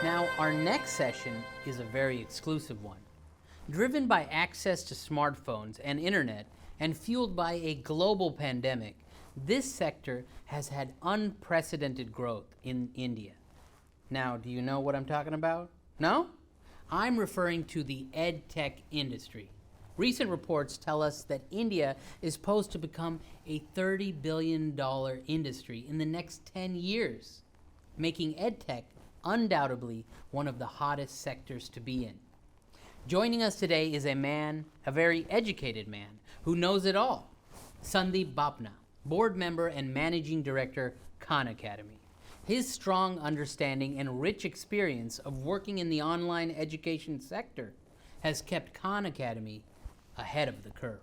Now, our next session is a very exclusive one. Driven by access to smartphones and internet and fueled by a global pandemic, this sector has had unprecedented growth in India. Now, do you know what I'm talking about? No? I'm referring to the ed tech industry. Recent reports tell us that India is poised to become a $30 billion industry in the next 10 years, making edtech undoubtedly one of the hottest sectors to be in. Joining us today is a man, a very educated man, who knows it all. Sandeep Bapna, board member and managing director, Khan Academy. His strong understanding and rich experience of working in the online education sector has kept Khan Academy ahead of the curve.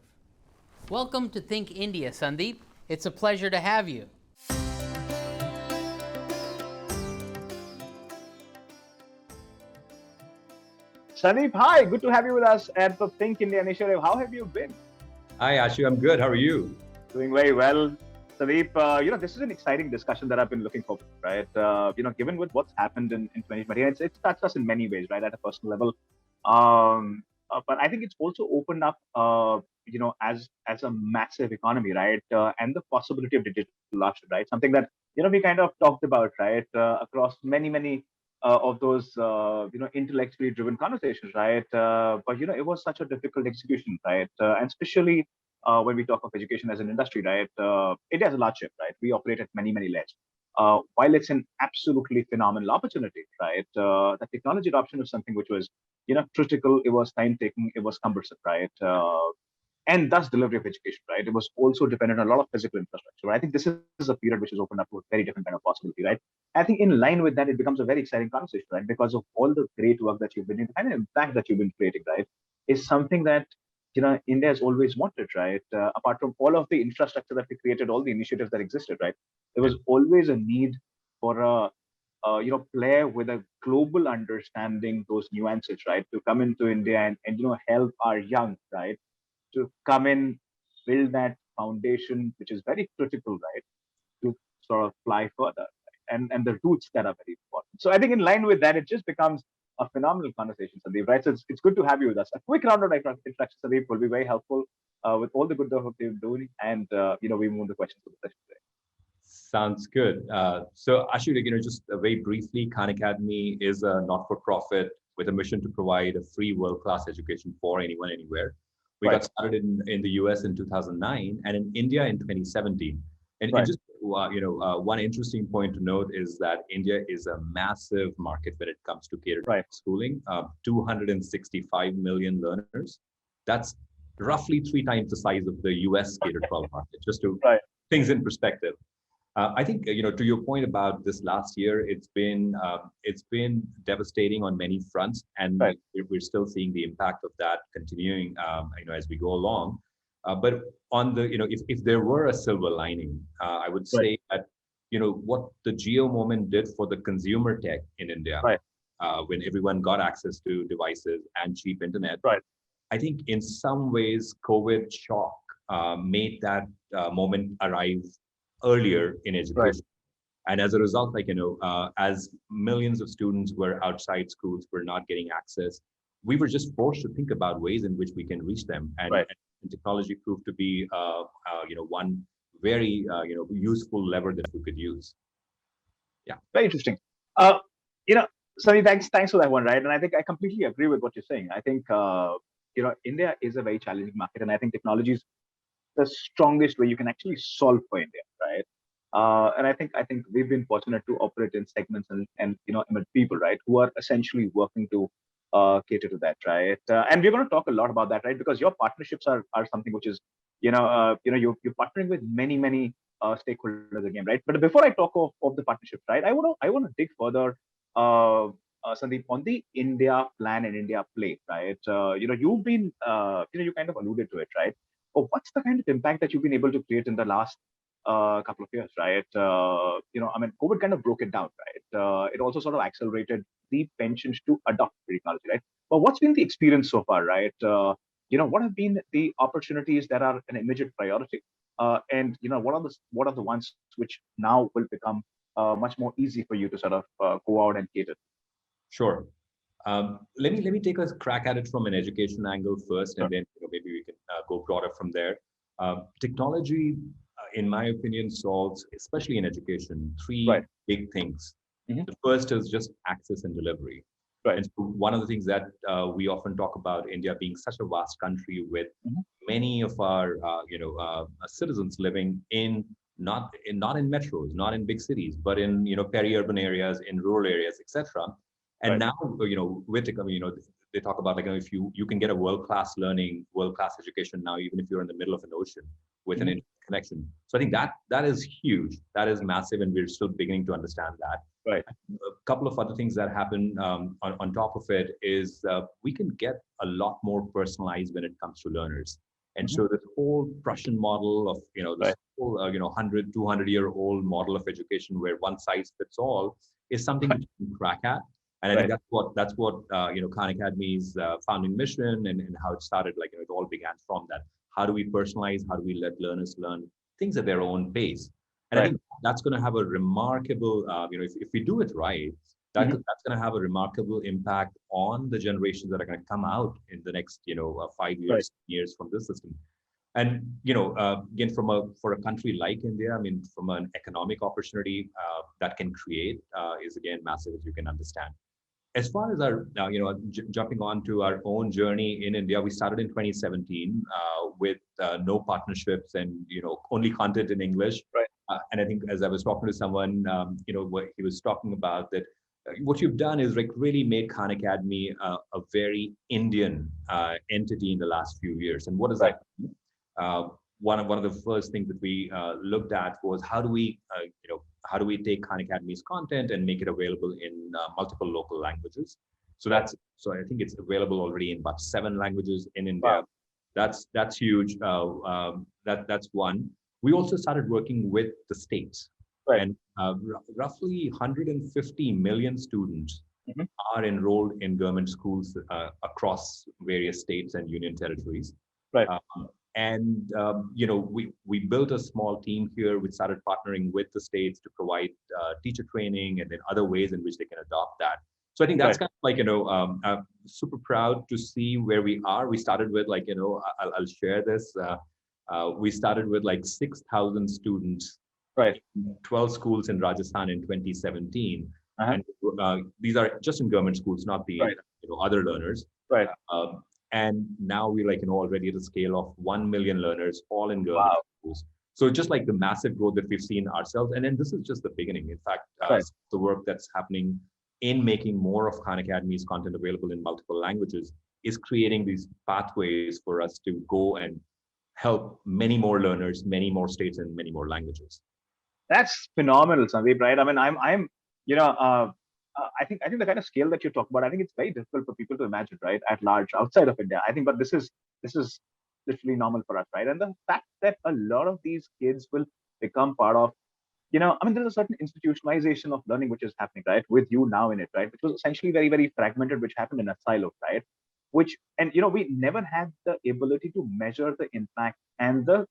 Welcome to Think India, Sandeep. It's a pleasure to have you. Sandeep, hi. Good to have you with us at the Think India initiative. How have you been? Hi, Ashu. I'm good. How are you? Doing very well. Sandeep, this is an exciting discussion that I've been looking for, right? Given with what's happened in 2020, it's touched us in many ways, right, at a personal level. But I think it's also opened up, as a massive economy, right? And the possibility of digital adoption, right? Something that, we kind of talked about, right, across many of those, intellectually driven conversations, right? But, it was such a difficult execution, right? And especially when we talk of education as an industry, right? India has a large ship, right? We operate at many layers. While it's an absolutely phenomenal opportunity, right? The technology adoption was something which was, critical. It was time taking. It was cumbersome, right? And thus delivery of education, right? It was also dependent on a lot of physical infrastructure. Right? I think this is a period which has opened up to a very different kind of possibility, right? I think in line with that, it becomes a very exciting conversation, right? Because of all the great work that you've been doing, the kind of impact that you've been creating, right, is something that India has always wanted, right? Apart from all of the infrastructure that we created, all the initiatives that existed, right? There was always a need for a player with a global understanding, those nuances, right, to come into India and help our young, right, to come in, build that foundation, which is very critical, right, to sort of fly further, right? And the roots that are very important. So I think in line with that, it just becomes a phenomenal conversation, Sandeep, right? So it's good to have you with us. A quick round of introduction, Sandeep, will be very helpful with all the good work you're doing. And, we move on to questions for the session today. Sounds good. So, Ashu, just very briefly, Khan Academy is a not-for-profit with a mission to provide a free world-class education for anyone, anywhere. We Right. got started in the US in 2009 and in India in 2017. And Right. just one interesting point to note is that India is a massive market when it comes to catered Right. schooling. 265 million learners. That's roughly 3 times the size of the US K-12 market. Just to Right. things in perspective. I think to your point about this last year, it's been devastating on many fronts, and Right. we're still seeing the impact of that continuing, as we go along. But on the if there were a silver lining, I would Right. say that what the Geo moment did for the consumer tech in India, Right. when everyone got access to devices and cheap internet. Right. I think in some ways, COVID shock made that moment arrive earlier in Right. education. And as a result, as millions of students were outside schools, were not getting access, we were just forced to think about ways in which we can reach them. Right. And technology proved to be, one very, useful lever that we could use. Yeah. Very interesting. Uh, you know, Sunny, thanks for that one, right? And I think I completely agree with what you're saying. I think India is a very challenging market, and I think technology is the strongest way you can actually solve for India, right? And I think we've been fortunate to operate in segments and with people, right, who are essentially working to cater to that, right? And we're going to talk a lot about that, right? Because your partnerships are something which is, you're partnering with many stakeholders again, right? But before I talk of the partnerships, right, I want to dig further, Sandeep, on the India plan and India play, right? You've been, you kind of alluded to it, right? But what's the kind of impact that you've been able to create in the last couple of years, right? COVID kind of broke it down, right? It also sort of accelerated the pensions to adopt technology, right? But what's been the experience so far, right? what have been the opportunities that are an immediate priority, and what are the ones which now will become much more easy for you to sort of go out and cater. Sure. Let me take a crack at it from an education angle first, Sure. and then maybe we can go broader from there. Technology, in my opinion, solves, especially in education, Right. three big things. Hmm. The first is just access and delivery. Right. And so one of the things that we often talk about India being such a vast country with Hmm. many of our citizens living in not in metros, not in big cities, but in peri-urban areas, in rural areas, etc. And Right. now with they talk about like if you can get a world-class learning, world-class education now, even if you're in the middle of an ocean with an Hmm. internet connection. So I think that is huge, that is massive, and we're still beginning to understand that. Right. A couple of other things that happen on top of it is we can get a lot more personalized when it comes to learners. And Hmm. so this whole Prussian model of, this Right. whole, 100, 200-year-old model of education where one size fits all is something Right. which you can crack at. And I think Right. that's what Khan Academy's founding mission and how it started. Like, it all began from that. How do we personalize? How do we let learners learn things at their own pace? And I Right. think that's going to have a remarkable, if we do it right, Hmm. that's going to have a remarkable impact on the generations that are going to come out in the next, 5 years, Right. years from this system. And again, for a country like India, I mean, from an economic opportunity that can create is again massive, as you can understand. As far as our, jumping on to our own journey in India, we started in 2017 with no partnerships and only content in English. Right. And I think as I was talking to someone, what he was talking about that what you've done is like really made Khan Academy a very Indian entity in the last few years. And what does Right. that mean? Uh, one of the first things that we looked at was how do we take Khan Academy's content and make it available in multiple local languages? So Right. so I think it's available already in about 7 languages in India. Wow. That's huge. That's one. We also started working with the states, Right. and roughly 150 million students Hmm. are enrolled in government schools across various states and union territories. Right. Um, and we built a small team here. We started partnering with the states to provide teacher training and then other ways in which they can adopt that. So I think that's Right. kind of like I'm super proud to see where we are. We started with like I'll share this. We started with like 6,000 students, Right. 12 schools in Rajasthan in 2017, Uh-huh. and these are just in government schools, not the Right. other learners. Right. And now we're like already at a scale of 1 million learners, all in government Wow. schools. So just like the massive growth that we've seen ourselves, and then this is just the beginning. In fact, Right. the work that's happening in making more of Khan Academy's content available in multiple languages is creating these pathways for us to go and help many more learners, many more states, and many more languages. That's phenomenal, Sandeep. Right? I mean, you know, uh, I think the kind of scale that you talk about, I think it's very difficult for people to imagine, right? At large, outside of India, I think, but this is literally normal for us, right? And the fact that a lot of these kids will become part of, I mean, there's a certain institutionalization of learning which is happening, right? With you now in it, right? Which was essentially very, very fragmented, which happened in a silo, right? Which, and we never had the ability to measure the impact and the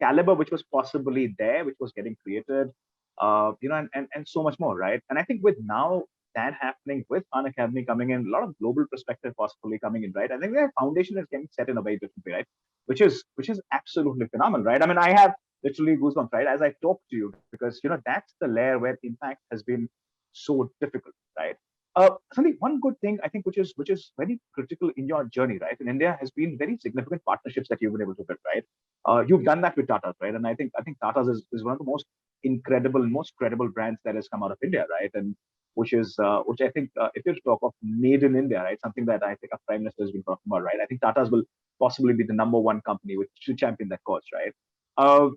caliber which was possibly there, which was getting created, and so much more, right? And I think with now that happening, with Khan Academy coming in, a lot of global perspective possibly coming in, right? I think their foundation is getting set in a very different way, right? Which is absolutely phenomenal, right? I mean, I have literally goosebumps, right, as I talk to you, because that's the layer where impact has been so difficult, right? Sandeep, one good thing I think which is very critical in your journey, right, in India has been very significant partnerships that you've been able to build, right? You've done that with Tata's, right? And I think Tata's is one of the most incredible, most credible brands that has come out of India, right? And which I think if you talk of made in India, right, something that I think our Prime Minister has been talking about, right? I think Tata's will possibly be the number one company which should champion that cause, right? Uh,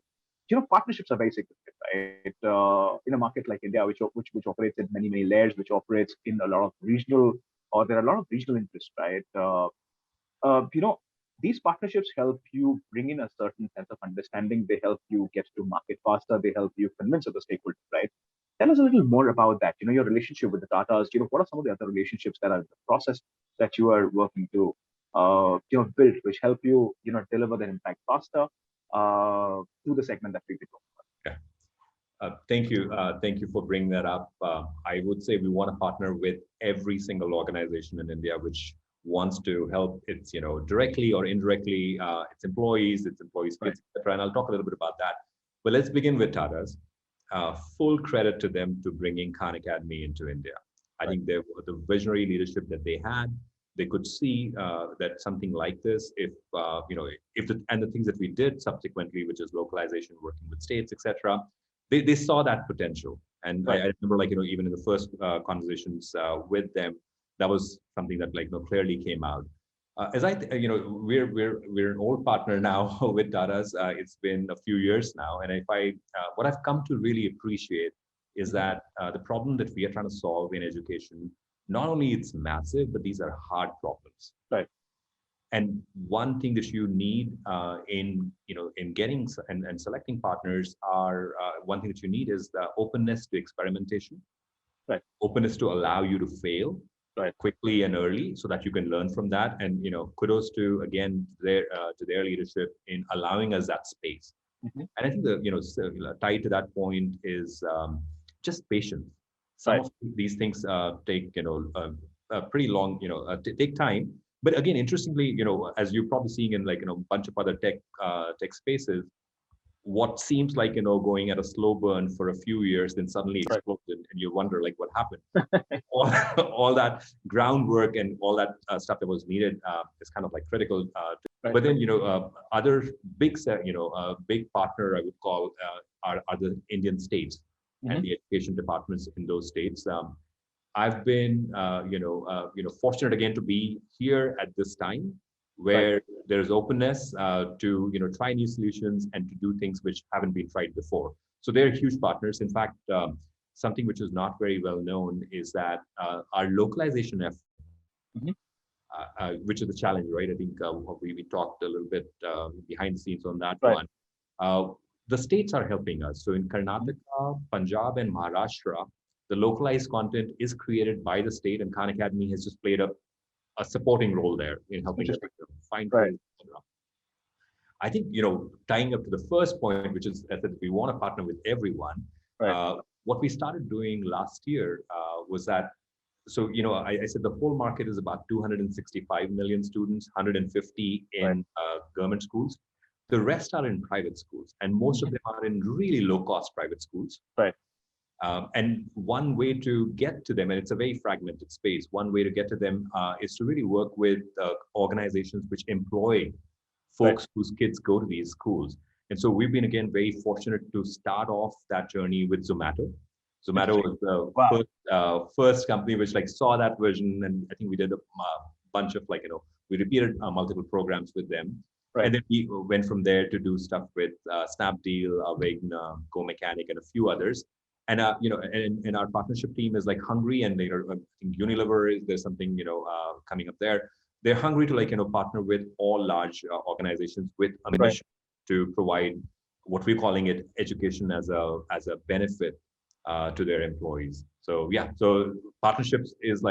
Partnerships are very significant, right? In a market like India, which operates in many many layers, which operates in a lot of regional, or there are a lot of regional interests, right? Uh, you know, these partnerships help you bring in a certain sense of understanding. They help you get to market faster. They help you convince other stakeholders, right? Tell us a little more about that. Your relationship with the Tatas. What are some of the other relationships that are in the process that you are working to? built, which help you, deliver that impact faster to the segment that we've been talking about. Yeah. Thank you. Thank you for bringing that up. I would say we want to partner with every single organization in India which wants to help its, directly or indirectly, its employees' Right. kids, etc. And I'll talk a little bit about that. But let's begin with Tata's. Full credit to them to bringing Khan Academy into India. I think the visionary leadership that they had, they could see that something like this, and the things that we did subsequently, which is localization, working with states, etc. They saw that potential, and Right. I remember, even in the first conversations with them, that was something that clearly came out. As I, th- you know, we're an old partner now with Tata's. It's been a few years now, and if I what I've come to really appreciate is that the problem that we are trying to solve in education, not only it's massive, but these are hard problems. Right. And one thing that you need in getting and selecting partners are one thing that you need is the openness to experimentation, Right. openness to allow you to fail Right. quickly and early so that you can learn from that. And kudos to again to their leadership in allowing us that space. Mhm. And I think tied to that point is just patience. Some Right. of these things take pretty long, take time. But again, interestingly, as you're probably seeing in a bunch of other tech spaces, what seems like going at a slow burn for a few years, then suddenly Right. explodes, and you wonder what happened. all, all that groundwork and all that stuff that was needed is kind of critical. Right. But then other big partner I would call are the Indian states and the education departments in those states. I've been fortunate again to be here at this time where there's openness to try new solutions and to do things which haven't been tried before. So they're huge partners. In fact, something which is not very well known is that our localization effort, Mhm. which is a challenge, right? I think we talked a little bit behind the scenes on that Right. one. Uh, the states are helping us. So in Karnataka, Punjab, and Maharashtra, the localized content is created by the state, and Khan Academy has just played a supporting role there in helping us find Right. things, etc. I think, tying up to the first point, which is I said we want to partner with everyone. Right. What we started doing last year was that, so, I said the whole market is about 265 million students, 150 in government schools. The rest are in private schools, and most of them are in really low-cost private schools. Right. And one way to get to them, and it's a very fragmented space, one way to get to them is to really work with organizations which employ folks whose kids go to these schools. And so we've been, again, very fortunate to start off that journey with Zomato. Zomato was the first company which saw that vision, and I think we did a bunch of we repeated multiple programs with them. Right. And then we went from there to do stuff with Snapdeal, Avegna, Go Mechanic, and a few others. And and our partnership team is hungry, and I think Unilever there's something coming up there. They're hungry to partner with all large organizations with a mission to provide what we're calling it education as a benefit to their employees. So so partnerships is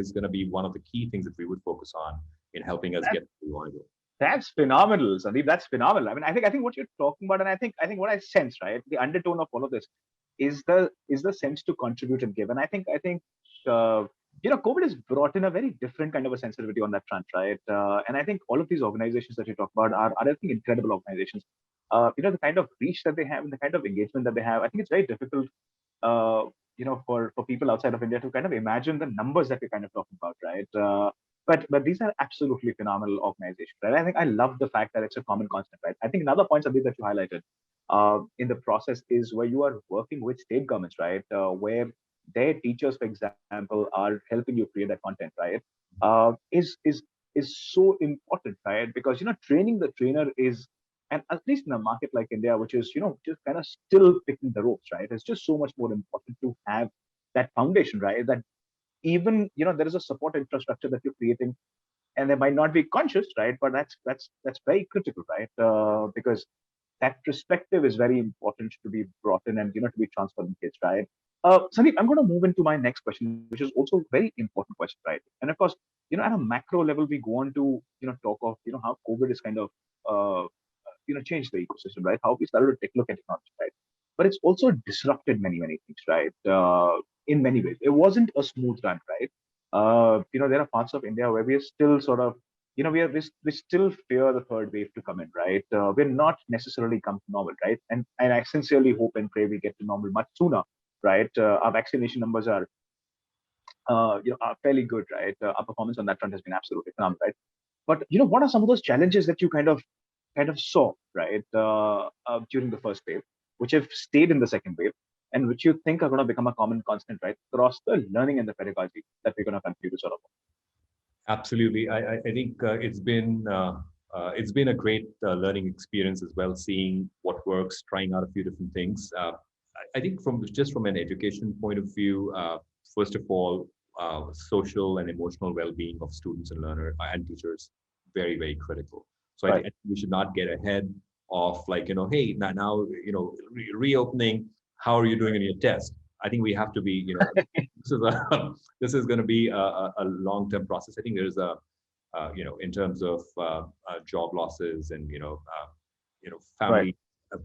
is going to be one of the key things that we would focus on in helping us get where we want to go. That's phenomenal, Sandeep. That's phenomenal. I mean, I think what you're talking about, and I think what I sense, right, the undertone of all of this is the sense to contribute and give. And I think COVID has brought in a very different kind of a sensitivity on that front, right? And I think all of these organizations that you talk about are I think incredible organizations. The kind of reach that they have and the kind of engagement that they have, I think it's very difficult, for people outside of India to kind of imagine the numbers that we're kind of talking about, right? But these are absolutely phenomenal organizations, right? I think I love the fact that it's a common concept, right? I think another point, Sandeep, that you highlighted in the process is where you are working with state governments, right? Where their teachers, for example, are helping you create that content, right? Is so important, right? Because training the trainer is, and at least in a market like India, which is just kind of still picking the ropes, right? It's just so much more important to have that foundation, right? That even there is a support infrastructure that you're creating, and they might not be conscious, right? But that's very critical, right? Because that perspective is very important to be brought in and to be transferred in kids, right? Sandeep, I'm going to move into my next question, which is also a very important question, right? And of course, at a macro level, we go on to talk of how COVID is kind of changed the ecosystem, right? How we started to take a look at technology, right? But it's also disrupted many things, right? In many ways, it wasn't a smooth run, right? There are parts of India where we are still sort of, we still fear the third wave to come in, right? We're not necessarily come to normal, right? And I sincerely hope and pray we get to normal much sooner, right? Our vaccination numbers are fairly good, right? Our performance on that front has been absolutely phenomenal, right? But what are some of those challenges that you kind of saw, right, during the first wave, which have stayed in the second wave, and which you think are going to become a common constant, right, across the learning and the pedagogy that we're going to continue to sort of. Absolutely. I think it's been a great learning experience as well, seeing what works, trying out a few different things. I think from an education point of view, first of all, social and emotional well-being of students and learners and teachers, very critical. So I Right. think we should not get ahead of like, hey, now reopening, how are you doing in your test? I think we have to be, this is a, this is going to be a long-term process. I think there's in terms of job losses and Right. family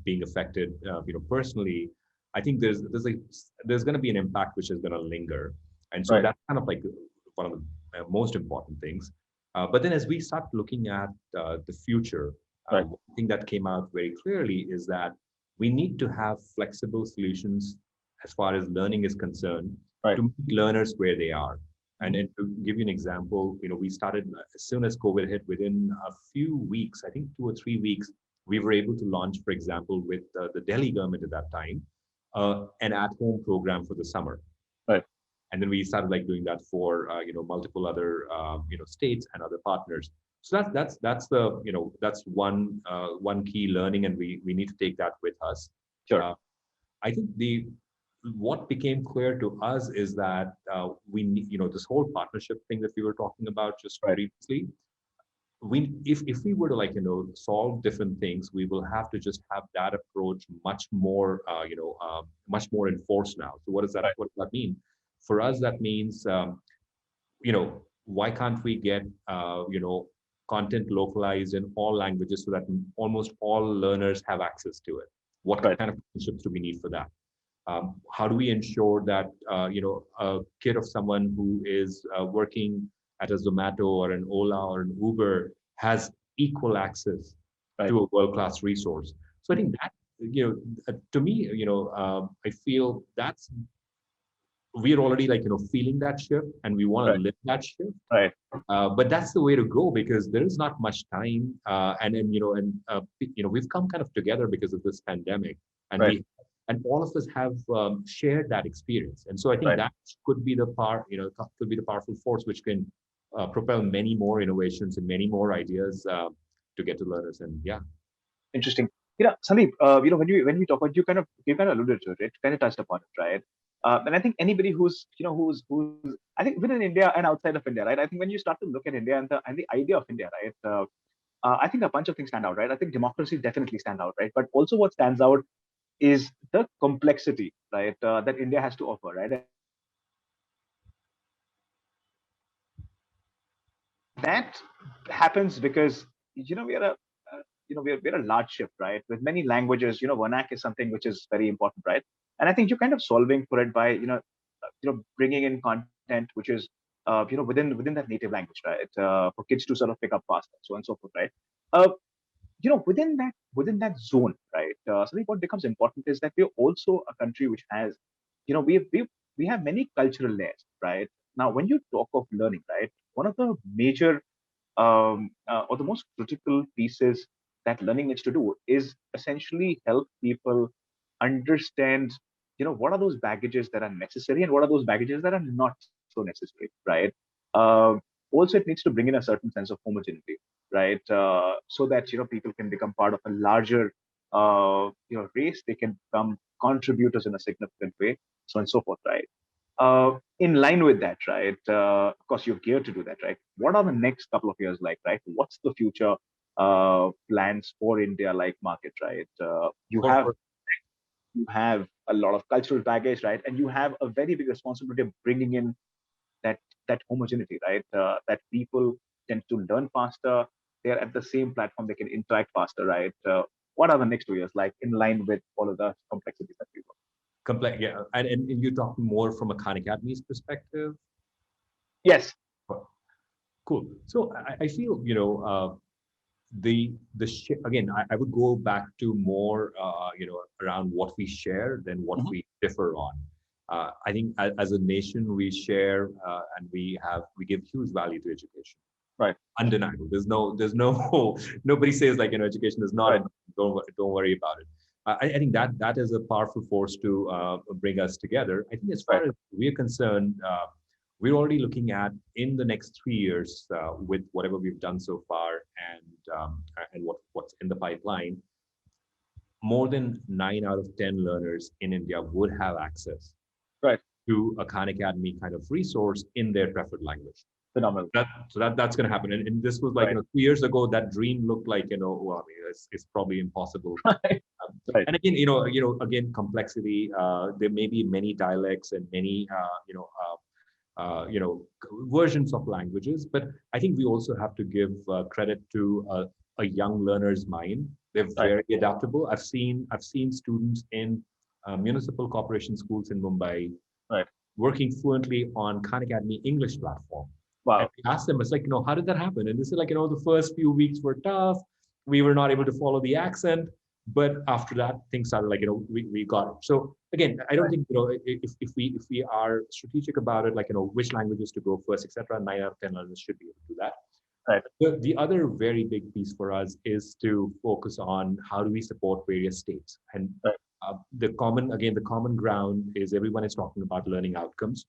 being affected, personally. I think there's going to be an impact which is going to linger, and so Right. that's kind of like one of the most important things. But then as we start looking at the future, Right. one thing that came out very clearly is that we need to have flexible solutions as far as learning is concerned Right. to meet learners where they are. And to give you an example, we started as soon as COVID hit. Within a few weeks, I think 2 or 3 weeks, we were able to launch, for example, with the Delhi government at that time, an at-home program for the summer. Right. And then we started like doing that for multiple other states and other partners. So that's one key learning, and we need to take that with us. Sure. I think what became clear to us is that we need, this whole partnership thing that we were talking about just Right. previously. If we were to solve different things, we will have to just have that approach much more enforced now. So Right. what does that mean? For us, that means why can't we get content localized in all languages so that almost all learners have access to it? What Right. kind of partnerships do we need for that? How do we ensure that a kid of someone who is working at a Zomato or an Ola or an Uber has equal access Right. to a world-class resource? So I think that to me, I feel that's we're already feeling that shift, and we want Right. to live that shift. Right. But that's the way to go, because there is not much time, and then we've come kind of together because of this pandemic, and Right. all of us have shared that experience, and so I think Right. that could be could be the powerful force which can propel many more innovations and many more ideas to get to learners, and yeah. Interesting. Sandeep, when we talk about, you kind of alluded to it, kind of touched upon it, right? And I think anybody who's I think within India and outside of India, right? I think when you start to look at India and the idea of India, right? I think a bunch of things stand out, right? I think democracy definitely stand out, right? But also what stands out is the complexity, right? That India has to offer, right? And that happens because we are we're a large ship, right, with many languages. Vernac is something which is very important, right? And I think you're kind of solving for it by bringing in content which is within that native language, right, for kids to sort of pick up fast and so on and so forth, right? uh, within that zone, right? So I think what becomes important is that we're also a country which has, we have many cultural layers, right? Now, when you talk of learning, right, one of the major or the most critical pieces that learning needs to do is essentially help people understand, what are those baggages that are necessary and what are those baggages that are not so necessary, right? Uh, Also, it needs to bring in a certain sense of homogeneity, right? So that people can become part of a larger race. They can become contributors in a significant way, so on and so forth, right? In line with that, right? Of course, you're geared to do that, right? What are the next couple of years like, right? What's the future? plans for India like market, right? You For have sure. you have a lot of cultural baggage, right? And you have a very big responsibility of bringing in that that homogeneity, right? That people tend to learn faster. They're at the same platform. They can interact faster, right? What are the next 2 years like in line with all of the complexities that we work? Complex, yeah. And you're talking more from a Khan Academy's perspective. Yes, Cool. So I feel, again, I would go back to more, around what we share than what hmm we differ on. I think as a nation, we share, and we give huge value to education. right, Undeniable. There's no nobody says like, education is not, right, and don't worry about it. I think that is a powerful force to bring us together. I think as right, far as we're concerned, we're already looking at in the next 3 years, with whatever we've done so far, and what's in the pipeline. More than 9 out of 10 learners in India would have access right. to a Khan Academy kind of resource in their preferred language. Phenomenal. That's going to happen, and this was like, Right, 3 years ago, that dream looked like, well, I mean, it's probably impossible. right, right. And again, again, complexity. There may be many dialects and many, versions of languages, but I think we also have to give credit to a young learner's mind. They're Right. very adaptable. I've seen students in municipal corporation schools in Mumbai Right. working fluently on Khan Academy English platform. And Wow. we asked them, it's like, how did that happen? And they said, like, the first few weeks were tough. We were not able to follow the accent. But after that, things started like, we got it. So again, I don't Right. think, if we are strategic about it, like, which languages to go first, etc., 9 out of 10 learners should be able to do that. Right. The other very big piece for us is to focus on how do we support various states. And Right. the common ground is everyone is talking about learning outcomes.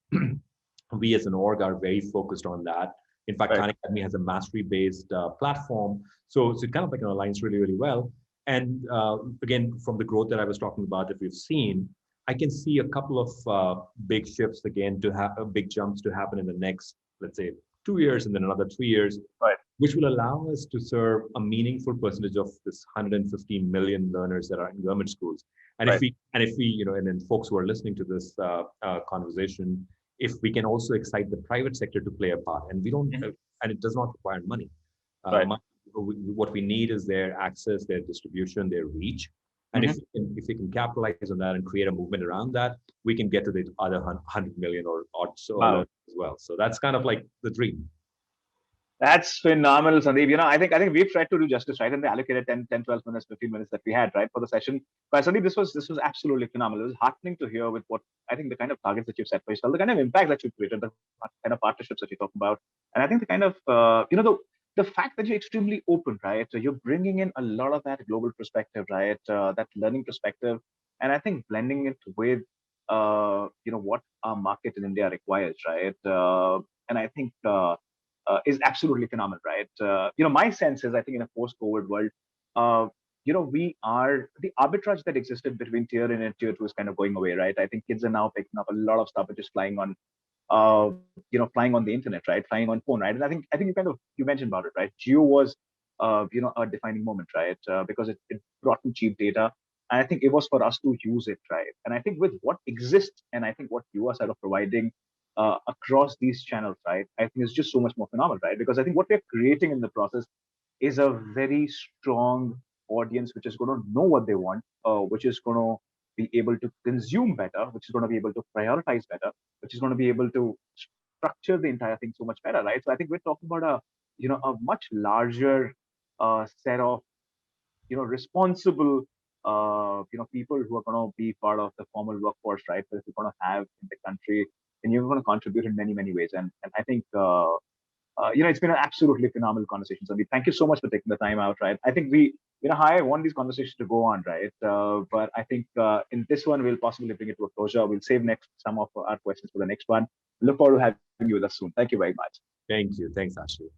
We as an org are very focused on that. In fact, Right. Khan Academy has a mastery-based platform, so it kind of like aligns really, really well. And again, from the growth that I was talking about that we've seen, I can see a couple of big shifts again to have big jumps to happen in the next, let's say, 2 years and then another 3 years, Right. which will allow us to serve a meaningful percentage of this 115 million learners that are in government schools. And Right. if we, and then folks who are listening to this conversation, if we can also excite the private sector to play a part, and we don't, Mhm. and it does not require money. Right. What we need is their access, their distribution, their reach. And Mhm. if we can capitalize on that and create a movement around that, we can get to the other 100 million or so Wow. as well. So that's kind of like the dream. That's phenomenal, Sandeep. I think we've tried to do justice, right? And they allocated 12 minutes, 15 minutes that we had, right, for the session. But Sandeep, this was absolutely phenomenal. It was heartening to hear with what I think the kind of targets that you've set for yourself, the kind of impact that you've created, the kind of partnerships that you talk about, and I think the kind of the fact that you're extremely open, right? So you're bringing in a lot of that global perspective, right? That learning perspective, and I think blending it with what our market in India requires, right? And I think. Is absolutely phenomenal, right? My sense is, I think in a post-COVID world, uh, we are the arbitrage that existed between tier 1 and tier 2 is kind of going away, right? I think kids are now picking up a lot of stuff which is flying on the internet, right? Flying on phone, right? And I think you mentioned about it, right? Geo was, a defining moment, right? Because it brought in cheap data. And I think it was for us to use it, right? And I think with what exists, and I think what you are sort of providing across these channels, right? I think it's just so much more phenomenal, right? Because I think what we're creating in the process is a very strong audience which is going to know what they want, which is going to be able to consume better, which is going to be able to prioritize better, which is going to be able to structure the entire thing so much better, right? So I think we're talking about a much larger set of responsible people who are going to be part of the formal workforce, right? That we're going to have in the country, and you're going to contribute in many many ways. And I think it's been an absolutely phenomenal conversation. So thank you so much for taking the time out, right? I think I want these conversations to go on, right? But I think in this one we'll possibly bring it to a closure. We'll save next some of our questions for the next one. Look forward to having you with us soon. Thank you very much. Thank you. Thanks, Ashley.